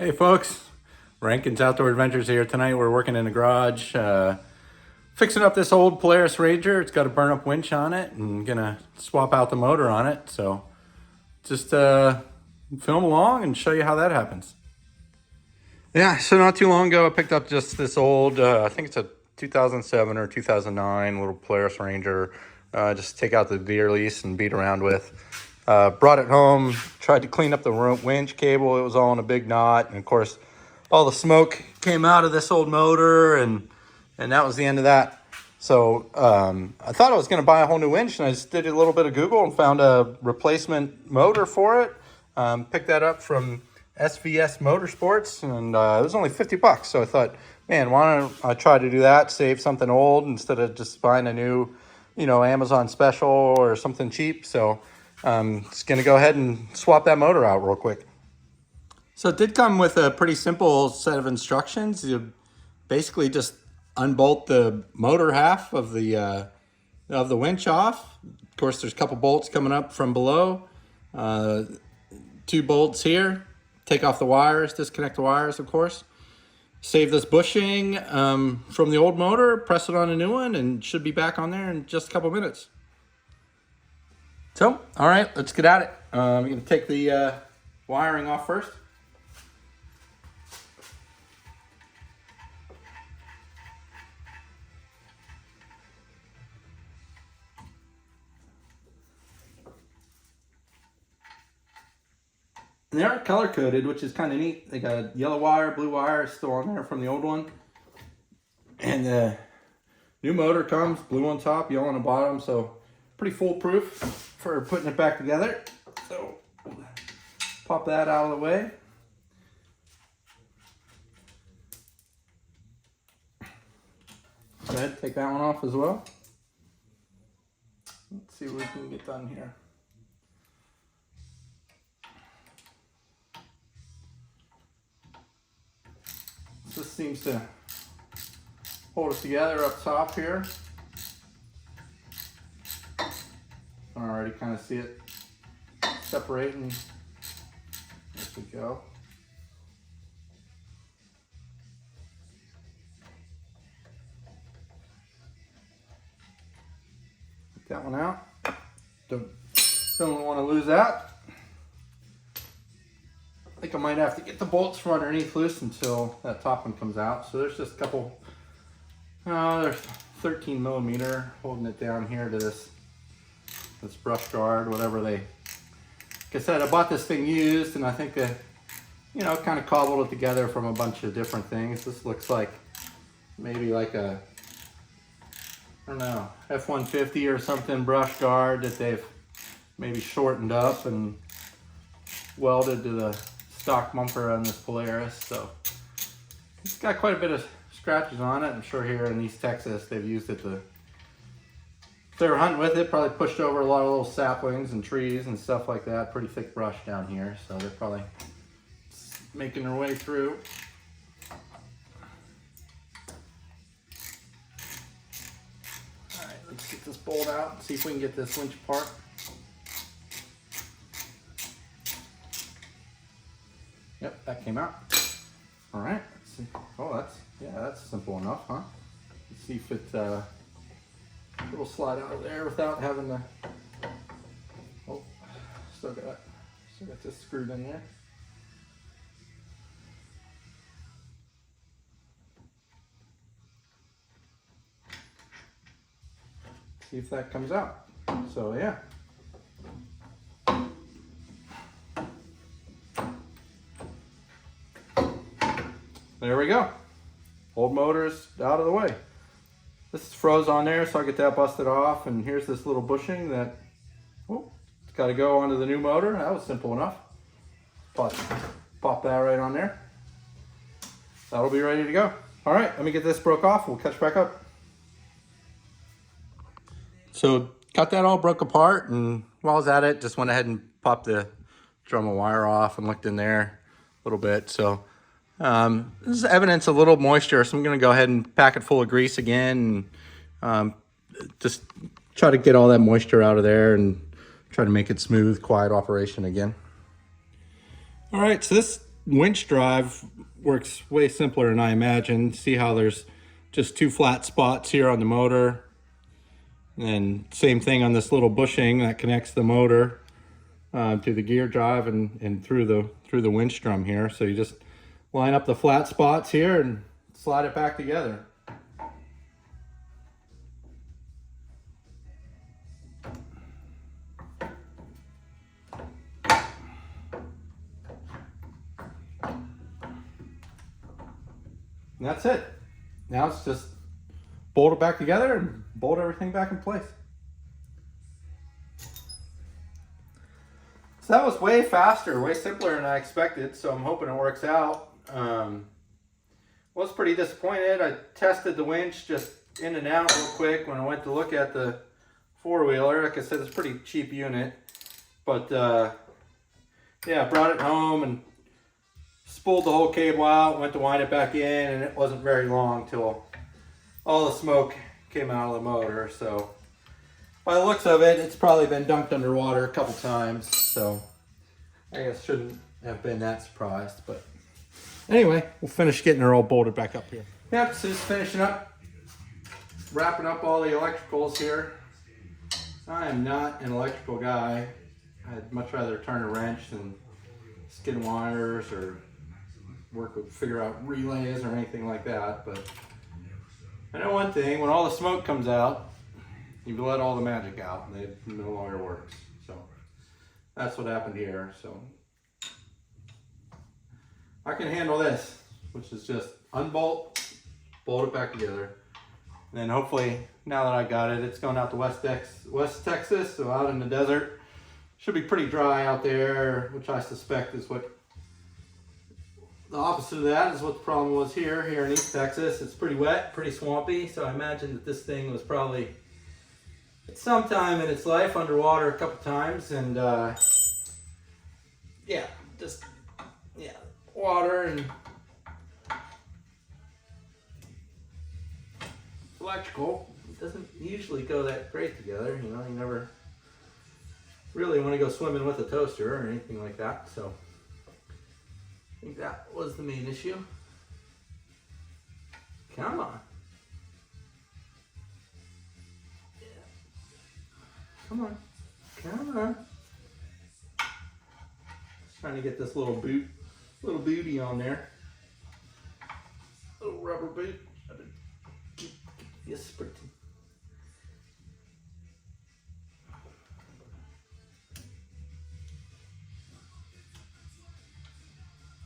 Hey folks, Rankin's Outdoor Adventures here. Tonight we're working in the garage, fixing up this old Polaris Ranger. It's got a burn up winch on it and gonna swap out the motor on it. So just film along and show you how that happens. Yeah, so not too long ago I picked up just this old, I think it's a 2007 or 2009 little Polaris Ranger. Just take out the gear lease and beat around with. Brought it home, tried to clean up the winch cable. It was all in a big knot. And of course, all the smoke came out of this old motor and that was the end of that. So I thought I was going to buy a whole new winch, and I just did a little bit of Google and found a replacement motor for it. Picked that up from SVS Motorsports, and it was only 50 bucks. So I thought, man, why don't I try to do that, save something old instead of just buying a new, Amazon special or something cheap. So just going to go ahead and swap that motor out real quick. So it did come with a pretty simple set of instructions. You basically just unbolt the motor half of the winch off. Of course, there's a couple bolts coming up from below. 2 bolts here. Take off the wires, disconnect the wires, of course. Save this bushing from the old motor, press it on a new one, and should be back on there in just a couple minutes. So, all right, let's get at it. I'm going to take the wiring off first. And they are color coded, which is kind of neat. They got yellow wire, blue wire still on there from the old one. And the new motor comes blue on top, yellow on the bottom, so pretty foolproof for putting it back together. So pop that out of the way. Go ahead, take that one off as well. Let's see what we can get done here. This seems to hold it together up top here. I can already kind of see it separating. There we go. Take that one out. Don't want to lose that. I think I might have to get the bolts from underneath loose until that top one comes out. So there's just a couple, there's 13 millimeter holding it down here to this brush guard, whatever they, like I said, I bought this thing used, and I think that, kind of cobbled it together from a bunch of different things. This looks like maybe like a, I don't know, F-150 or something brush guard that they've maybe shortened up and welded to the stock bumper on this Polaris. So it's got quite a bit of scratches on it. I'm sure here in East Texas they've used it to, if they were hunting with it, probably pushed over a lot of little saplings and trees and stuff like that. Pretty thick brush down here, so they're probably making their way through. All right, let's get this bolt out and see if we can get this winch apart. Yep, that came out. All right, let's see. Oh, that's simple enough, huh? Let's see if it'll slide out of there without having to. Oh, still got this screwed in there. See if that comes out. So yeah. There we go. Old motor's out of the way. This is froze on there, so I get that busted off. And here's this little bushing that, it's got to go onto the new motor. That was simple enough. Pop that right on there. That'll be ready to go. All right, let me get this broke off. We'll catch back up. So got that all broke apart, and while I was at it, just went ahead and popped the drum of wire off and looked in there a little bit. So this is evidence of a little moisture, so I'm going to go ahead and pack it full of grease again and just try to get all that moisture out of there and try to make it smooth, quiet operation again. All right, so this winch drive works way simpler than I imagined. See how there's just two flat spots here on the motor, and same thing on this little bushing that connects the motor to the gear drive and through the winch drum here. So you just line up the flat spots here and slide it back together. And that's it. Now it's just bolt it back together and bolt everything back in place. So that was way faster, way simpler than I expected, so I'm hoping it works out. Was pretty disappointed. I tested the winch just in and out real quick when I went to look at the four-wheeler. Like I said, it's a pretty cheap unit. But yeah, I brought it home and spooled the whole cable out, went to wind it back in, and it wasn't very long till all the smoke came out of the motor. So by the looks of it, it's probably been dunked underwater a couple times. So I guess shouldn't have been that surprised. But anyway, we'll finish getting her all bolted back up here. Yep, so just finishing up, wrapping up all the electricals here. I am not an electrical guy. I'd much rather turn a wrench than skin wires or figure out relays or anything like that. But I know one thing, when all the smoke comes out, you let all the magic out and it no longer works. So that's what happened here. So I can handle this, which is just unbolt, bolt it back together. And then hopefully, now that I got it, it's going out to West Texas, so out in the desert. Should be pretty dry out there, which I suspect is what the opposite of that is what the problem was here in East Texas. It's pretty wet, pretty swampy, so I imagine that this thing was probably at some time in its life underwater a couple times, and yeah, just water and electrical. It doesn't usually go that great together, you know. You never really want to go swimming with a toaster or anything like that. So I think that was the main issue. Come on. Yeah. Come on. Come on. Just trying to get this little booty on there. Little rubber boot. Yes, pretty.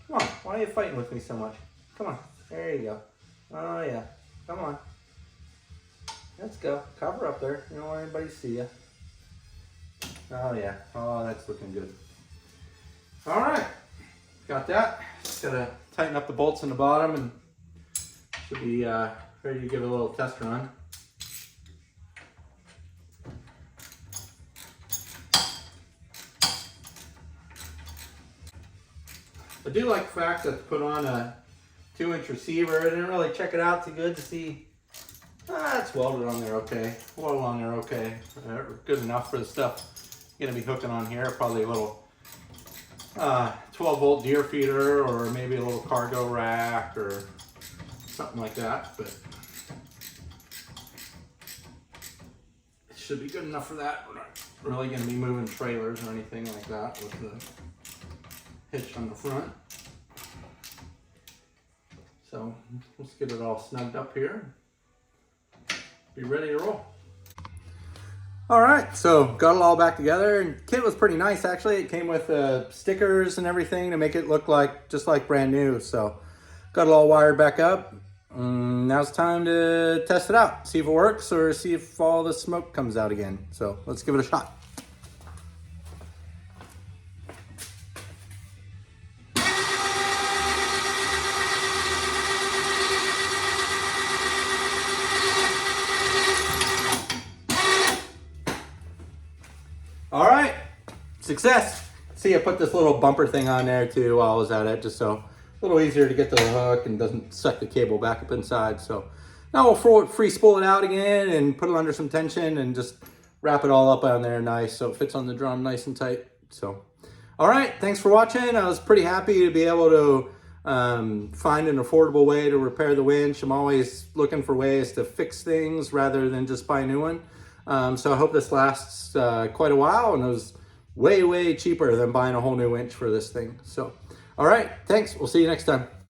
Come on, why are you fighting with me so much? Come on, there you go. Oh yeah, come on. Let's go, cover up there. You don't want anybody to see you. Oh yeah, oh that's looking good. All right, got that. Just gotta tighten up the bolts in the bottom and should be ready to give it a little test run. I do like the fact that it's put on a 2-inch receiver. I didn't really check it out too good to see. It's welded on there okay. Welded on there okay. Good enough for the stuff I'm gonna be hooking on here. Probably a little 12-volt deer feeder, or maybe a little cargo rack or something like that. But it should be good enough for that. We're not really gonna be moving trailers or anything like that with the hitch on the front. So let's get it all snugged up here. Be ready to roll. All right, so got it all back together. And kit was pretty nice actually. It came with stickers and everything to make it look like just like brand new. So got it all wired back up. Now it's time to test it out, see if it works or see if all the smoke comes out again. So let's give it a shot. All right, success. See, I put this little bumper thing on there too while I was at it, just so a little easier to get to the hook and doesn't suck the cable back up inside. So now we'll free spool it out again and put it under some tension and just wrap it all up on there nice so it fits on the drum nice and tight. So All right, thanks for watching. I was pretty happy to be able to find an affordable way to repair the winch. I'm always looking for ways to fix things rather than just buy a new one. So I hope this lasts quite a while, and it was way, way cheaper than buying a whole new winch for this thing. So, all right, thanks. We'll see you next time.